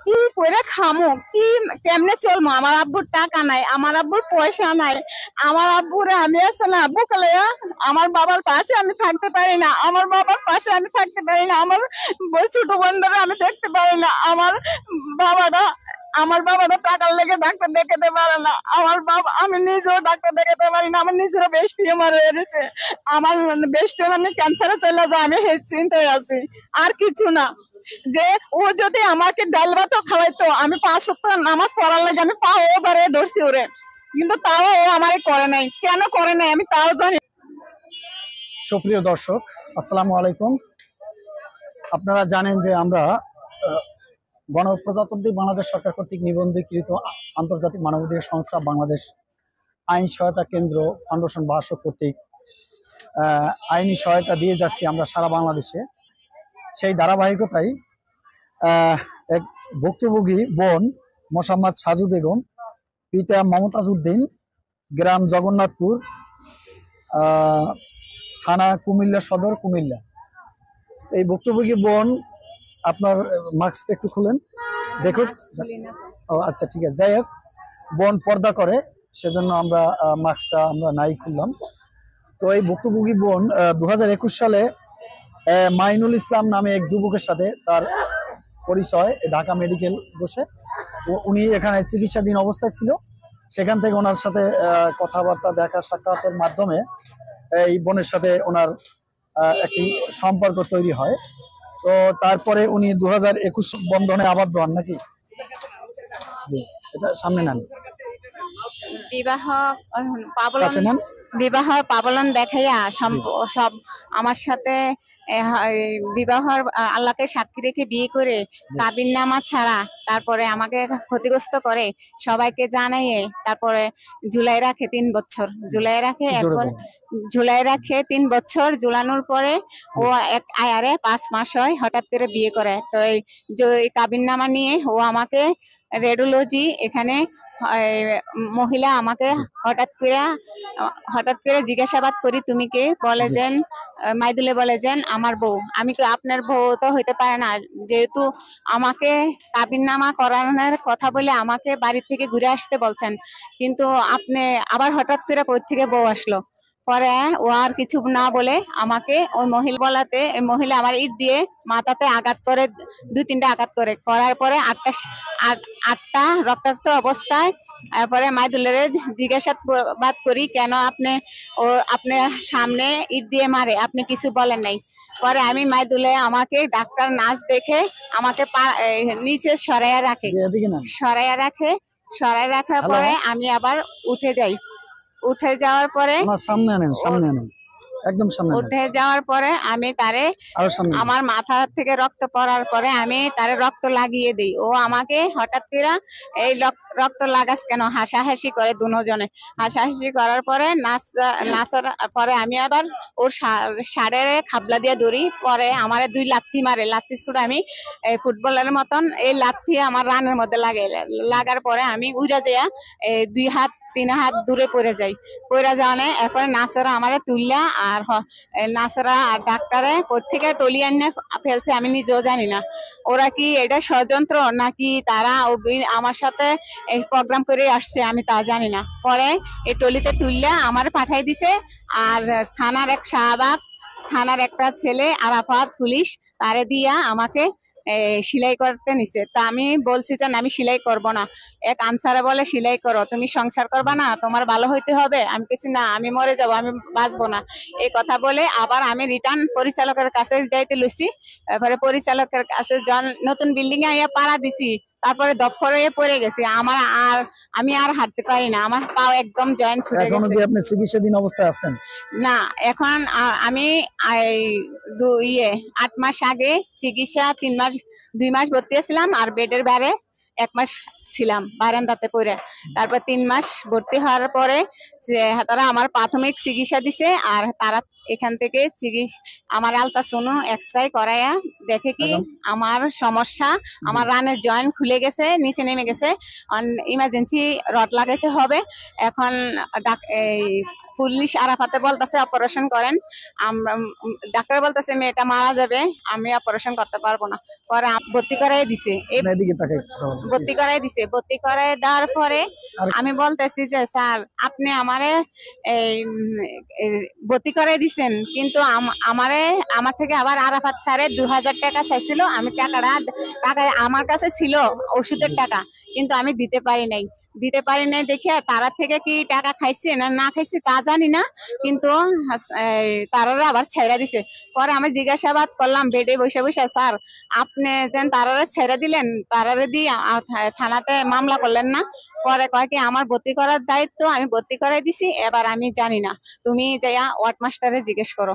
কি করে খামো, কি কেমনে চলবো? আমার আব্বুর টাকা নাই, আমার আব্বুর পয়সা নাই। আমার আব্বুরে আমি আছে না বুকালে আমার বাবার পাশে আমি থাকতে পারি না, আমার বাবার পাশে আমি থাকতে পারি না, আমার ছোট বোনদের আমি দেখতে পারি না। বাবারা আমার বাবারা টাকার লেগে ডাক্তার দেখাতে পারে না। আমার বাবা, আমি নিজেও ডাক্তার দেখাতে পারি না। আমার নিজেরও বেশ টিউমার হয়ে গেছে। আমার বেশ টিউমার ক্যান্সারে চলে যায়, আমি চিন্তায় আছি। আর কিছু না, যে ও যদি আমাকে ডাল ভাতও খাওয়াইতো, আমি 5 ওয়াক্ত নামাজ পড়ার লাগে আমি পাও বারে ধরছি ওরে, কিন্তু তাও ও আমারে করে নাই। কেন করে নাই আমি তাও জানি। সুপ্রিয় দর্শক, আসসালামু আলাইকুম। আপনারা জানেন যে আমরা গণপ্রজাতন্ত্রী বাংলাদেশ সরকার কর্তৃক নিবন্ধীকৃত আন্তর্জাতিক মানবাধিকার সংস্থা বাংলাদেশ আইন সহায়তা কেন্দ্র ফাউন্ডেশন বাসক কর্তৃক আইনি সহায়তা দিয়ে যাচ্ছি আমরা সারা বাংলাদেশে। সেই ধারাবাহিকতায় এক ভুক্তভোগী বোন মোসাম্মদ সাজু বেগম, পিতা মমতাজ উদ্দিন, গ্রাম জগন্নাথপুর, থানা কুমিল্লা সদর, কুমিল্লা। এই ভুক্তভোগী বোন, আপনার মাস্কটা একটু খুলেন দেখুন। ও আচ্ছা, ঠিক আছে। যাই হোক, বোন পর্দা করে, সেজন্য আমরা মাস্কটা আমরা নাই খুললাম। তো এই ভুক্তভোগী বোন 2021 সালে মাইনুল ইসলাম নামে এক যুবকের সাথে তার পরিচয় ঢাকা মেডিকেল বসে। উনি এখানে চিকিৎসাধীন অবস্থায় ছিল। সেখান থেকে ওনার সাথে কথাবার্তা, দেখা সাক্ষাতের মাধ্যমে এই বোনের সাথে ওনার একটি সম্পর্ক তৈরি হয়। তো তারপরে উনি 2021 বন্ধনে আবদ্ধ হন নাকি? এটা সামনে নেন। বিবাহ পাবলন দেখাইয়া সব আমার সাথে বিবাহর আল্লাহকে সাক্ষী রেখে বিয়ে করে কাবিননামা ছাড়া তারপরে আমাকে ক্ষতিগ্রস্ত করে সবাইকে জানাইয়ে তারপরে ঝুলাই রাখে 3 বছর। ঝুলাই রাখে 3 বছর। ঝুলানোর পরে ও এক আয়ারে 5 মাস হয়, হঠাৎ করে বিয়ে করে। তো এই কাবিননামা নিয়ে ও আমাকে রেডিওলজি এখানে মহিলা আমাকে হঠাৎ করে জিজ্ঞাসাবাদ করি, তুমি কে? বলে যেন মাইদুলে বলে যেন আমার বউ। আমি তো আপনার বউ তো হইতে পারে না, যেহেতু আমাকে কাবিননামা করানোর কথা বলে আমাকে বাড়ি থেকে ঘুরে আসতে বলছেন, কিন্তু আপনি আবার হঠাৎ করে কই থেকে বউ আসলো? পরে ও আর কিছু না বলে আমাকে ওই মহিলা বলাতে ওই মহিলা আমার ইট দিয়ে মাথাতে আঘাত করে, 2-3টা আঘাত করে। করার পরে আটটা রক্তাক্ত অবস্থায় তারপরে মাইদুলের জিজ্ঞাসাবাদ করি, কেন আপনার সামনে ইট দিয়ে মারে, আপনি কিছু বলেন নাই? পরে আমি মাইদুলে আমাকে ডাক্তার নার্স দেখে আমাকে নিচে সরাইয়া রাখার পরে আমি আবার উঠে যাই। উঠে যাওয়ার পরে উঠে যাওয়ার পরে আমি তারে আমার মাথা থেকে রক্ত পড়ার পরে আমি তারে রক্ত লাগিয়ে দিই। ও আমাকে হঠাৎ করে এই রক্ত লাগাস কেন হাসাহাসি করে, দুজনে হাসাহাসি করার পরে নাচার পরে আমি আবার ওর সাড়ে খাবলা দিয়ে ধরি। পরে আমার 2 লাথি মারে, লাথি ছুড়ে আমি ফুটবলের মতন এই লাথি আমার রানের মধ্যে লাগার পরে আমি উড়ে যাইয়া 2-3 হাত দূরে পড়ে যাওয়ানে এরপরে নাচরা আমারে তুললা আর নাচরা আর ডাক্তারে কোত্থেকে টলি আনে ফেলছে আমি নিজেও জানি না। ওরা কি এটা ষড়যন্ত্র নাকি তারা আমার সাথে প্রোগ্রাম করে আসছে আমি তা জানি না। পরে এই টলিতে তুললা আমার পাঠাই দিছে। আর থানার এক শাহবাগ থানার একটা ছেলে আরাফাত পুলিশ তারে দিয়া আমাকে সেলাই করতে নিছে। তা আমি বলছি যে আমি সেলাই করব না। এক আনসারে বলে সেলাই করো, তুমি সংসার করবা না, তোমার ভালো হইতে হবে। আমি কিছু না, আমি মরে যাব, আমি বাঁচবো না, এই কথা বলে আবার আমি রিটার্ন পরিচালকের কাছে যাইতে লইছি। এরপরে পরিচালকের কাছে নতুন বিল্ডিং এ পাড়া দিছি, তারপরে দপ্তর হয়ে পড়ে গেছি। আমি আর হাঁটতে পারি না, আমার পাও একদম জয়েন্ট ছুটে গেছে। এখনো কি আপনি চিকিৎসাধীন অবস্থায় আছেন? না, এখন আমি 8 মাস আগে চিকিৎসা 2 মাস ভর্তি ছিলাম আর বেডের বাইরে 1 মাস ছিলাম বারান্দাতে পড়ে। তারপর 3 মাস ভর্তি হওয়ার পরে তারা আমার প্রাথমিক চিকিৎসা দিছে, আর তারা এখান থেকে আমার আলট্রাসাউন্ড এক্সরে করায়া দেখে কি আমার সমস্যা, আমার রানের জয়েন্ট খুলে গেছে, নিচে নেমে গেছে, ইমার্জেন্সি রড লাগাইতে হবে। এখন পুলিশ আরাফাতে বলতেছে অপারেশন করেন, ডাক্তার বলতেছে মেয়েটা মারা যাবে, আমি অপারেশন করতে পারবো না। পরে ভর্তি করাই দিছে, ভর্তি করাই দেওয়ার পরে আমি বলতেছি যে স্যার আপনি আমারে ভর্তি করাই দিছেন, কিন্তু আমার থেকে আবার আরাফাত স্যারে 2000 টাকা চাইছিল। আমি টাকা আমার কাছে ছিল ওষুধের টাকা, কিন্তু আমি দিতে পারি নাই দেখে তারা থেকে কি টাকা খাইছে না খাইছে তা জানি না, কিন্তু তারা আবার ছেড়ে দিছে। পরে আমি জিজ্ঞাসাবাদ করলাম বেডে বসে বসে, স্যার আপনি যেন তারা ছেড়ে দিলেন, তারারে দিয়ে থানাতে মামলা করলেন না? পরে কয় কি আমার ভর্তি করার দায়িত্ব, আমি ভর্তি করাই দিছি, এবার আমি জানি না, তুমি যাইয়া ওয়ার্ড মাস্টারে জিজ্ঞেস করো।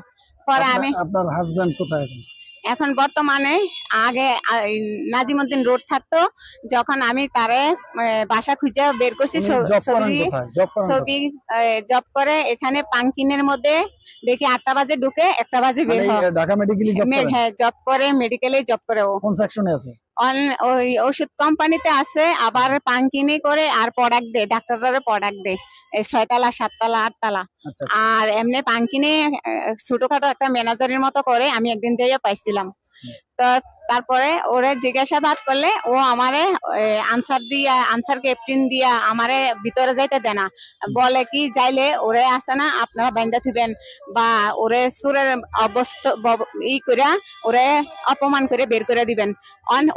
পরে আমি আপনার হাজবেন্ড কোথায় এখন বর্তমানে? আগে নাজিমউদ্দিন রোড থাকতো, যখন আমি তারে বাসা খুঁজে বের করছি, ছবি জব করে এখানে পাঙ্কিনের মধ্যে দেখি 8টা বাজে ঢুকে 1টা বাজে বের হয়। ঢাকা মেডিকেলে হ্যাঁ জব করে, মেডিকেলে জব করে। ও কোন সেকশনে আছে? ওই ওষুধ কোম্পানিতে আছে, আবার পাঙ্কিনি করে আর প্রোডাক্ট দেয়, ডাক্তাররা প্রোডাক্ট দেয় 6 তলা 7 তলা 8 তলা। আর এমনি পাঙ্কিনি ছোটখাটো একটা ম্যানেজারের মতো করে, আমি একদিন যাইয়া পাইছিলাম। তো তারপরে ওরে জিজ্ঞাসাবাদ করলে ও আমারে আনসার ক্যাপ্টেন দিয়া আমারে ভিতরে যাইতে দেয় না, বলে কি যাইলে ওরে আসে না আপনারা বাইন্দা থিবেন, বা ওরে সুরের অবস্থা করে ওরে অপমান করে বের করে দিবেন।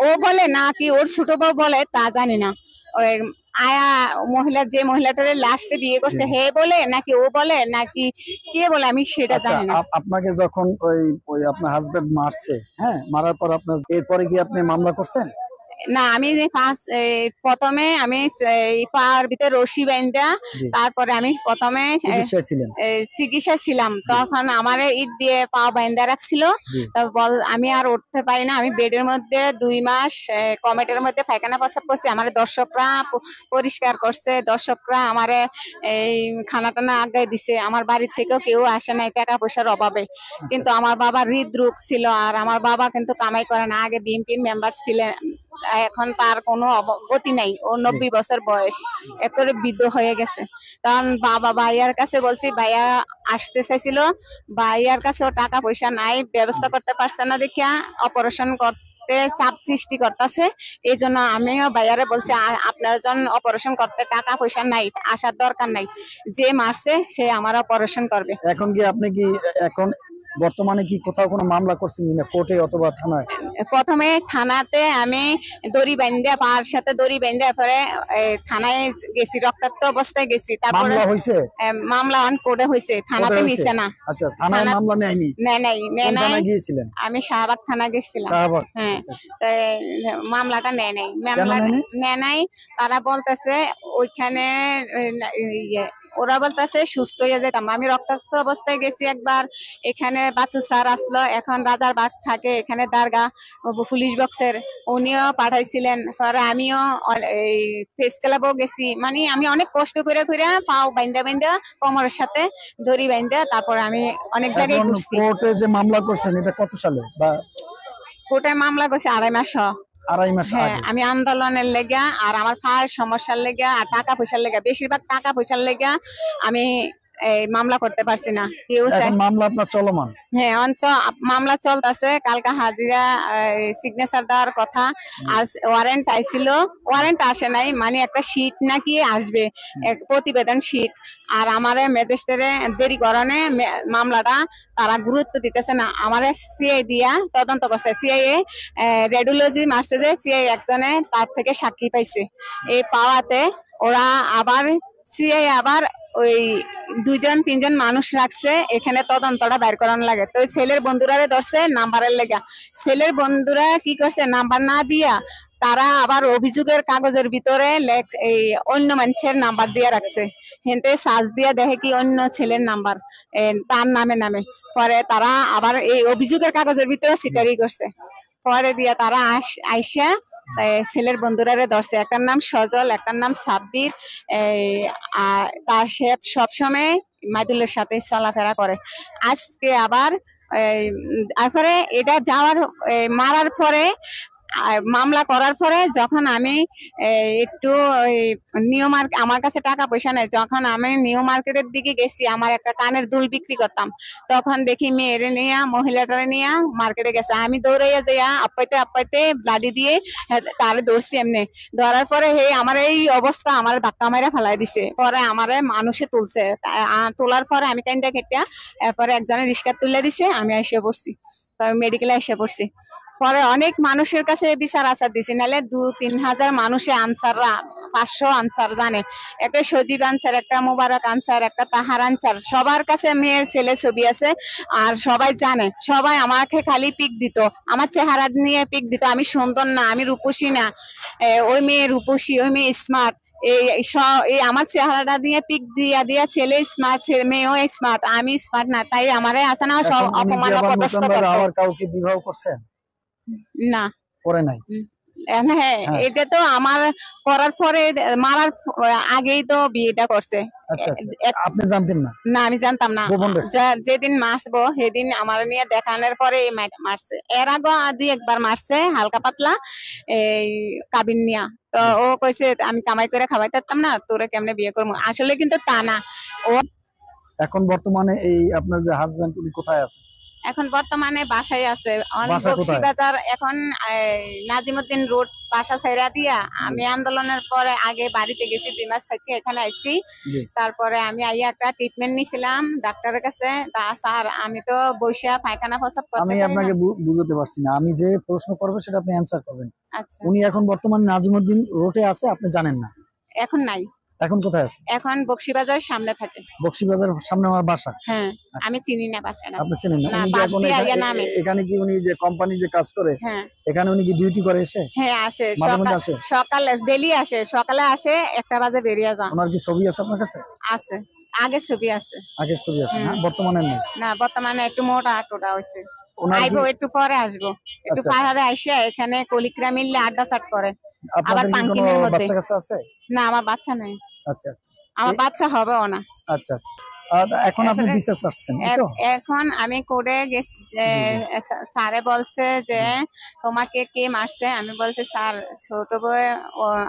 ও বলে না কি ওর ছোট বউ বলে তা জানি না। ওই আয়া যে মহিলাটারে লাস্টে বিয়ে করছে হে বলে নাকি ও বলে নাকি কে বলে, আমি সেটা জানি না। আপনাকে যখন ওই আপনার হাজবেন্ড মারছে, হ্যাঁ, মারার পর আপনার এরপরে কি আপনি মামলা করছেন? না, আমি প্রথমে আমি পার ভিতরে রশি বাইন্দা, তারপরে আমি প্রথমে চিকিৎসা ছিলাম, তখন আমার ইট দিয়ে পা বাইন্দা রাখছিল। আমি আর উঠতে পারি না, আমি বেডের মধ্যে 2 মাস কমেটের মধ্যে পায়খানা প্রস্রাব করছি। আমার দর্শকরা পরিষ্কার করছে, দর্শকরা আমার এই খানা টানা আগায় দিছে, আমার বাড়ির থেকেও কেউ আসে নাই টাকা পয়সার অভাবে। কিন্তু আমার বাবা হৃদরোগ ছিল, আর আমার বাবা কিন্তু কামাই করে না, আগে বিএনপির মেম্বার ছিলেন, এখন তার কোনো গতি নাই, ও 90 বছর বয়স, একবারে বৃদ্ধ হয়ে গেছে। তখন ভাইয়ার কাছে বলছি, ভাইয়া আসতে চাইছিল, ভাইয়ার কাছেও টাকা পয়সা নাই, ব্যবস্থা করতে পারছে না দেখিয়া অপারেশন করতে চাপ সৃষ্টি করতেছে। এই জন্য আমিও ভাইয়ারে বলছি আপনার জন্য অপারেশন করতে টাকা পয়সা নাই, আসার দরকার নাই, যে মারছে সে আমার অপারেশন করবে। এখন কি আপনি কি এখন বর্তমানে কি কোথাও কোনো মামলা করছেন কিনা, কোর্টে অথবা থানায়? প্রথমে থানাতে আমি দড়ি বান্ধা, পার সাথে দড়ি বান্ধা, পরে থানায় গেছি, রক্তাক্ত অবস্থায় গেছি। তারপরে মামলা হইছে? মামলা অন কোর্টে হইছে, থানাতে নিছে না। আচ্ছা, থানায় মামলা নেয়নি? নেয় নাই। গিয়েছিলেন? আমি শাহবাগ থানা গেছিলাম। হ্যাঁ, মামলাটা নেয় নাই, নেয় নাই। তারা বলতেছে ওইখানে ওরা বলতেছে সুস্থ হয়ে যেতাম। আমি রক্তাক্ত অবস্থায় গেছি একবার, এখানে বাচ্চু স্যার আসলো, এখন রাজার বাগ থাকে এখানে দারগা পুলিশ বক্সের, উনিও পাঠাইছিলেন। পরে আমিও এই প্রেস ক্লাবও গেছি, মানে আমি অনেক কষ্ট করে পাও বাইন্দা কোমরের সাথে দড়ি বাইন্দা, তারপর আমি অনেক জায়গায় ঘুরছি। কোর্টে যে মামলা করছেন এটা কত সালে? বা কোর্টে মামলা করছি 2.5 মাস। 2.5 মাস আগে? আমি আন্দোলনের লেগা আর আমার ফায়ার সমস্যার লেগা আর টাকা পয়সার লেগা, বেশিরভাগ টাকা পয়সার লেগা আমি মামলা করতে পারছি না। মামলা আপনার চলমান? হ্যাঁ, মামলা চলতেছে। কালকা হাজিরা সিগনেচার দেওয়ার কথা, আজ ওয়ারেন্ট আইছিল, ওয়ারেন্ট আসে নাই, মানে একটা শীট নাকি আসবে, প্রতিবেদন শীট। আর আমারে ম্যাজিস্ট্রেটে দেরি করণে মামলাটা তারা গুরুত্ব দিতেছে না। আমারে সিআই দিয়া তদন্ত করছে, সিআই রেডিওলজি মারছে যে সিআই একজনে তার থেকে সাক্ষী পাইছে। এই পাওয়াতে ওরা আবার সিআই আবার ওই 2-3 মানুষ রাখছে এখানে তদন্তটা বের করানো লাগে। তো ছেলের বন্ধুরা ধরছে নাম্বারের লেগা, ছেলের বন্ধুরা কি করছে নাম্বার না দিয়া তারা আবার অভিযোগের কাগজের ভিতরে এই অন্য মানুষের নাম্বার দিয়ে রাখছে। হেনতে সার্চ দিয়া দেখে কি অন্য ছেলের নাম্বার তার নামে। পরে তারা আবার এই অভিযোগের কাগজের ভিতরে স্বীকারই করছে। পরে দিয়া তারা আইসা ছেলের বন্ধুরারে ধরছে, একটার নাম সজল, একটার নাম সাব্বির। তার সে সবসময় মাইদুলের সাথে চলাফেরা করে। আজকে আবার তারপরে এটা যাওয়ার মারার পরে মামলা করার পরে যখন আমি একটু নিউ মার্কেট, আমার কাছে টাকা পয়সা নেই, যখন আমি নিউ মার্কেটের দিকে গেছি আমার একটা কানের দুল বিক্রি করতাম, তখন দেখি মেয়েরে নিয়ে মহিলাটারে নিয়ে মার্কেটে গেছে। আমি দৌড়াইয়া যাইয়া আপ্পাইতে ব্লাডি দিয়ে তারে ধরছি। এমনি ধরার পরে আমার এই অবস্থা, আমার ধাক্কা মাইরা ফেলাই দিছে। পরে আমারে মানুষে তুলছে, তোলার পরে আমি কাইন্দা কেটে এরপরে একজনের রিস্কা তুলে দিছে, আমি এসে পড়ছি, মেডিকেলে এসে পড়ছি। পরে অনেক মানুষের কাছে বিচার আচার দিছি, নাহলে 2-3 হাজার মানুষে আনসাররা 500 আনসার জানে, একটা সজীব আনসার, একটা মুবারক আনসার, একটা তাহার আনসার, সবার কাছে মেয়ের ছেলে ছবি আছে আর সবাই জানে। সবাই আমাকে খালি পিক দিত, আমার চেহারা নিয়ে পিক দিত, আমি সুন্দর না, আমি রূপসী না, ওই মেয়ে রূপসী, ওই মেয়ে স্মার্ট, এই আমার চেহারাটা দিয়ে পিক দিয়া ছেলে স্মার্ট, মেয়েও স্মার্ট, আমি স্মার্ট না, তাই আমারে আছে না সব অপমান অপদস্থ করতো। আবার কাউকে বিবাহ করছেন? না, করে নাই। হ্যাঁ, এটা তো আমার করার পরে মারার আগেই তো বিয়েটা করছে। আপনি জানতেন না? না, আমি জানতাম না। যেদিন মারবো সেদিন আমার নিয়ে দেখানোর পরে মারছে। এর আগে 2-1 বার মারছে হালকা পাতলা, এই কাবিন নিয়া। তো ও কইছে আমি কামাই করে খাওয়াই পারতাম না, তোরে কেমনে বিয়ে করবো। আসলে কিন্তু তা না। ও এখন বর্তমানে এই আপনার যে হাজবেন্ড, উনি কোথায় আছে? এখন বর্তমানে বাসায় আছে, বক্সিবাজার। এখন নাজিমউদ্দিন রোড বাসা ছেড়া দিয়া আমি আন্দোলনের পরে আগে বাড়িতে গেছি, 2 মাস থেকে এখানে আইছি। তারপরে আমি আইয়া একটা ট্রিটমেন্ট নিছিলাম ডাক্তারের কাছে। স্যার আমি তো বৈশা পায়খানা প্রস্রাব করতে পারি না। আমি আপনাকে বুঝাতে পারছি না, আমি যে প্রশ্ন করব সেটা আপনি অ্যানসার করবেন। আচ্ছা, উনি এখন বর্তমানে নাজিমউদ্দিন রোডে আছে, আপনি জানেন না? এখন নাই। এখন কোথায় আছে? এখন বক্সিবাজারের সামনে থাকে। বক্সিবাজারের সামনে আমার বাসা। হ্যাঁ, আমি চিনি না বাসাটা। আপনি চিনেন না? উনি এখন এখানে কি উনি যে কোম্পানি যে কাজ করে, এখানে উনি কি ডিউটি করে এসে? হ্যাঁ, আসে সকালে, ডেইলি আসে, সকালে আসে, 1টা বাজে বেরিয়ে যায়। ওনার কি ছবি আছে আপনার কাছে? আছে, আগের ছবি আছে। আগের ছবি আছে না? বর্তমানে নেই? না, বর্তমানে একটু মোটা টোটা হইছে। আইবো, একটু পরে আসবো, একটু পাহাড়ে আইসা এখানে কলিকরা মিললে আড্ডা চাট করে। আবার পাঙ্কিনের মধ্যে। বাচ্চা কাছে আছে? না, আমার বাচ্চা নাই। আচ্ছা, আমার বাচ্চা হবেও না। আচ্ছা। এখন আপনি বিচার চাচ্ছেন? এখন আমি কোর্টে গেছি, স্যারে বলছে যে তোমাকে কে মারছে। আমি বলছি স্যার ছোট বই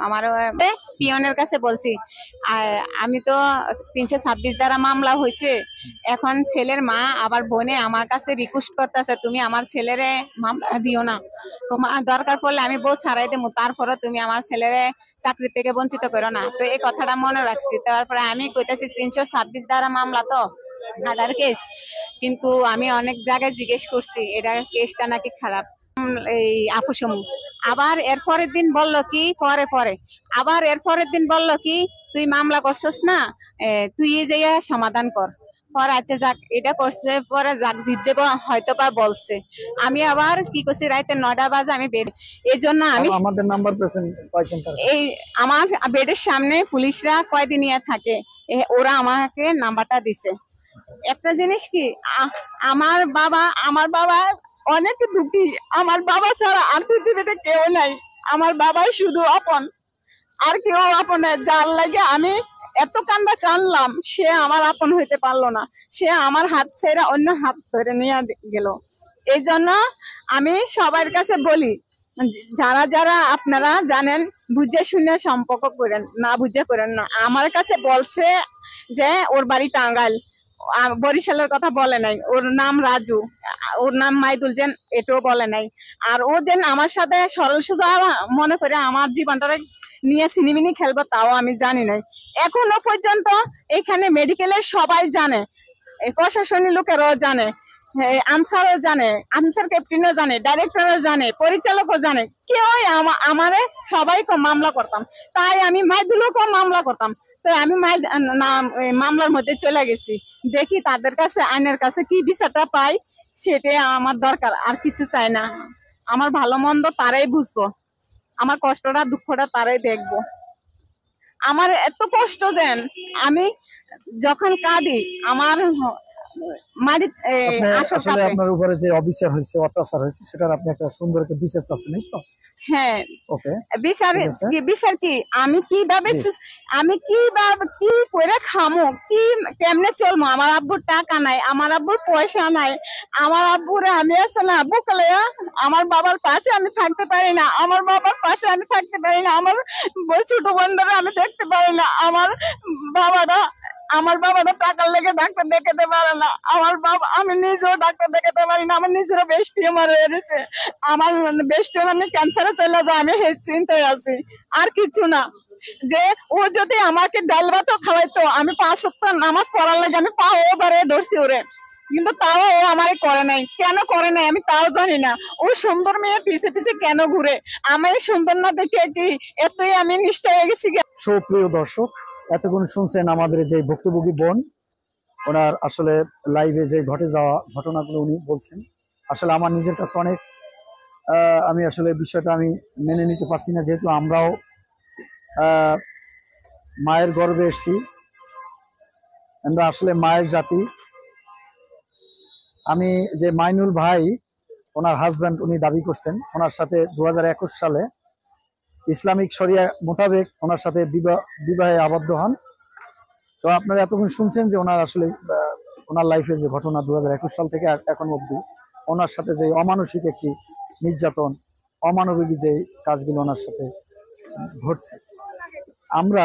আমার পিয়নের কাছে বলছি। আর আমি তো 326 দ্বারা মামলা হয়েছে। এখন ছেলের মা আবার বোনে আমার কাছে রিকোয়েস্ট করতেছে তুমি আমার ছেলেরে মামলা দিও না, তোমার দরকার পড়লে আমি বউ ছাড়াই দেবো, তারপরে তুমি আমার ছেলেরে চাকরি থেকে বঞ্চিত করো না। তো এই কথাটা মনে রাখছি। তারপরে আমি কইতেছি 326 দ্বারা মামলা তো আদার কেস, কিন্তু আমি অনেক জায়গায় জিজ্ঞেস করছি এটা কেসটা নাকি খারাপ, এই আপুসমু। আবার এর পরের দিন বললো কি, পরে আবার এর পরের দিন বললো কি তুই মামলা করছস না, তুই যাইয়া সমাধান কর। পরে আচ্ছা যাক, এটা করছে, পরে যাক জিত দেবো হয়তো বা বলছে। আমি আবার কি করছি, রাতে 9টা বাজে আমি বের, এই জন্য আমি আমাদের নাম্বার পাইছেন, এই আমার বেডের সামনে পুলিশরা কয়দিন থাকে, ওরা আমাকে নাম্বারটা দিছে। একটা জিনিস কি, আমার বাবা অনেক দুঃখী, আমার বাবা ছাড়া আর পৃথিবীতে কেউ নাই, আমার বাবাই শুধু আপন, আর কেউ আপন। যার লাগে আমি এত কানলাম, সে আমার আপন হইতে পারলো না, সে আমার হাত ছেড়ে অন্য হাত ধরে নিয়ে গেল। এই জন্য আমি সবার কাছে বলি, যারা আপনারা জানেন বুঝে শুনে সম্পর্ক করেন, না বুঝে করেন না। আমার কাছে বলছে যে ওর বাড়ি টাঙ্গাইল, বরিশালের কথা বলে নাই, ওর নাম রাজু, ওর নাম মাইদুল, যেন এটাও বলে নাই। আর ও যেন আমার সাথে সরল সোজা মনে করে আমার জীবনটা নিয়ে সিনেমিনি খেলবো, তাও আমি জানি নাই। এখনো পর্যন্ত এখানে মেডিকেলের সবাই জানে, প্রশাসনিক লোকেরাও জানে, আনসারও জানে, আনসার ক্যাপ্টেনও জানে, ডাইরেক্টরও জানে, পরিচালকও জানে, কেউ আমারে সবাইকে মামলা করতাম। তাই আমি মাইদুলকেও মামলা করতাম। তো আমি মামলার মধ্যে চলে গেছি, দেখি তাদের কাছে, আইনের কাছে কি বিচারটা পাই, সেটাই আমার দরকার, আর কিছু চাই না। আমার ভালো মন্দ তারাই বুঝবো, আমার কষ্টটা দুঃখটা তারাই দেখবো। আমার এত কষ্ট যেন আমি যখন কাঁদি, আমার মারি আপনি আসলে আপনার উপরে যে অবিচার হয়েছে, অত্যাচার হয়েছে, সেটার আপনি একটা সুন্দর একটা বিচার চাচ্ছেন, এই তো? হ্যাঁ, ওকে, বিচার ঠিক আছে। বিচার কি আমি কিভাবে জি। আমি কিভাবে কি করে খামো, কি কেমনে চলবো? আমার আব্বুর টাকা নাই, আমার আব্বুর পয়সা নাই, আমার আব্বুরে আমি আছে না বুকলে আমার বাবার পাশে আমি থাকতে পারি না, আমার বাবার পাশে আমি থাকতে পারি না, আমার ছোট বোনদের আমি দেখতে পারি না, আমার বাবারা টাকার লেগে ডাক্তার দেখাতে পারে না, আমার বাবা আমি নিজেও ডাক্তার দেখাতে পারি না, আমার নিজেরও বেশ টিউমার হয়ে গেছে, আমার বেশ টিউমার আমি ক্যান্সারে চলে যায়, আমি চিন্তায় আছি আর কিছু না। যে ও যদি আমাকে ডাল ভাতও খাওয়াইতো, আমি 5 ওয়াক্ত নামাজ পড়ার লাগে আমি পাও ধরে ধরছি ওরে, কিন্তু তাও ও আমারে করে নাই। কেন করে নাই আমি তাও জানি না। ও সুন্দর মেয়ে পিছে পিছে কেন ঘুরে? আমি সুন্দর না দেখে কি এতই আমি নিষ্ঠা হয়ে গেছি? সুপ্রিয় দর্শক, এতক্ষণ শুনছেন আমাদের যে ভুক্তভোগী বোন, ওনার আসলে লাইভে যে ঘটে যাওয়া ঘটনাগুলো উনি বলছেন। আসলে আমার নিজের কাছে অনেক আমি আসলে বিষয়টা আমি মেনে নিতে পারছি না, যেহেতু আমরাও মায়ের গর্ভে এসেছি, আমরা আসলে মায়ের জাতি। আমি যে মাইনুল ভাই, ওনার হাজব্যান্ড, উনি দাবি করছেন ওনার সাথে 2021 সালে ইসলামিক শরিয়া মোতাবেক ওনার সাথে বিবাহে আবদ্ধ হন। তো আপনারা এতক্ষণ শুনছেন যে ওনার আসলে ওনার লাইফের যে ঘটনা 2021 সাল থেকে এখন অবধি ওনার সাথে যে অমানসিক একটি নির্যাতন, অমানবিক যে কাজগুলো ওনার সাথে ঘটছে। আমরা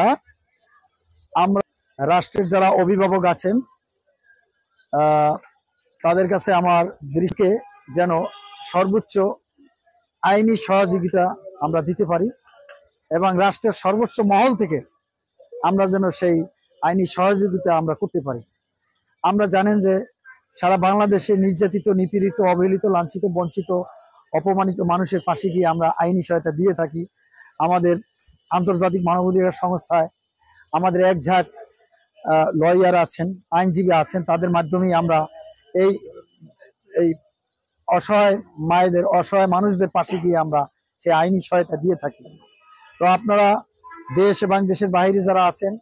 রাষ্ট্রের যারা অভিভাবক আছেন তাদের কাছে আমার দৃষ্টিকে যেন সর্বোচ্চ আইনি সহযোগিতা আমরা দিতে পারি, এবং রাষ্ট্রের সর্বোচ্চ মহল থেকে আমরা যেন সেই আইনি সহযোগিতা আমরা করতে পারি। আমরা জানেন যে সারা বাংলাদেশে নির্যাতিত, নিপীড়িত, অবহেলিত, লাঞ্ছিত, বঞ্চিত, অপমানিত মানুষের পাশে গিয়ে আমরা আইনি সহায়তা দিয়ে থাকি। আমাদের আন্তর্জাতিক মানবাধিকার সংস্থায় আমাদের এক ঝাঁক লয়ার আছেন, আইনজীবী আছেন, তাদের মাধ্যমেই আমরা এই অসহায় মায়েদের, অসহায় মানুষদের পাশে গিয়ে আমরা সেই আইনি সহায়তা দিয়ে থাকি। তো আপনারা দেশ এবং দেশের বাইরে যারা আছেন,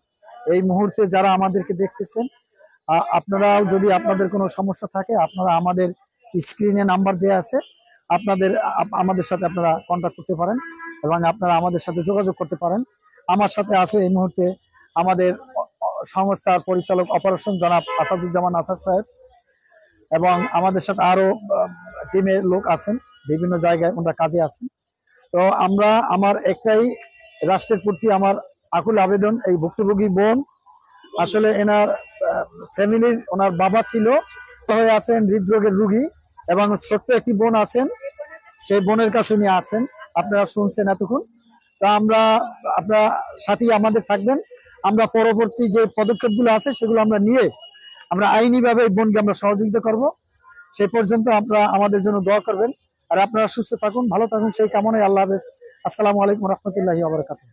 এই মুহূর্তে যারা আমাদেরকে দেখতেছেন, আপনারাও যদি আপনাদের কোনো সমস্যা থাকে, আপনারা আমাদের স্ক্রিনে নাম্বার দেওয়া আছে, আমাদের সাথে আপনারা কন্ট্যাক্ট করতে পারেন এবং আপনারা আমাদের সাথে যোগাযোগ করতে পারেন। আমার সাথে আছে এই মুহূর্তে আমাদের সংস্থার পরিচালক অপারেশন জনাব আসাদুজ্জামান আসাদ সাহেব, এবং আমাদের সাথে আরো টিমের লোক আছেন, বিভিন্ন জায়গায় ওনারা কাজে আছেন। তো আমার একটাই রাষ্ট্রের প্রতি আমার আকুল আবেদন, এই ভুক্তভোগী বোন আসলে এনার ফ্যামিলির, ওনার বাবা ছিল হয়ে আছেন হৃদরোগের রোগী, এবং ছোট্ট একটি বোন আছেন, সেই বোনের কাছে উনি আছেন, আপনারা শুনছেন এতক্ষণ। তো আপনারা সাথেই আমাদের থাকবেন। আমরা পরবর্তী যে পদক্ষেপগুলো আছে সেগুলো আমরা নিয়ে আমরা আইনিভাবে এই বোনকে আমরা সহযোগিতা করব। সেই পর্যন্ত আপনারা আমাদের জন্য দোয়া করবেন, আর আপনারা সুস্থ থাকুন, ভালো থাকুন, সেই কামনায় আল্লাহ হাফেজ। আসসালামু আলাইকুম রহমতুল্লাহি ওয়া বারাকাতুহু।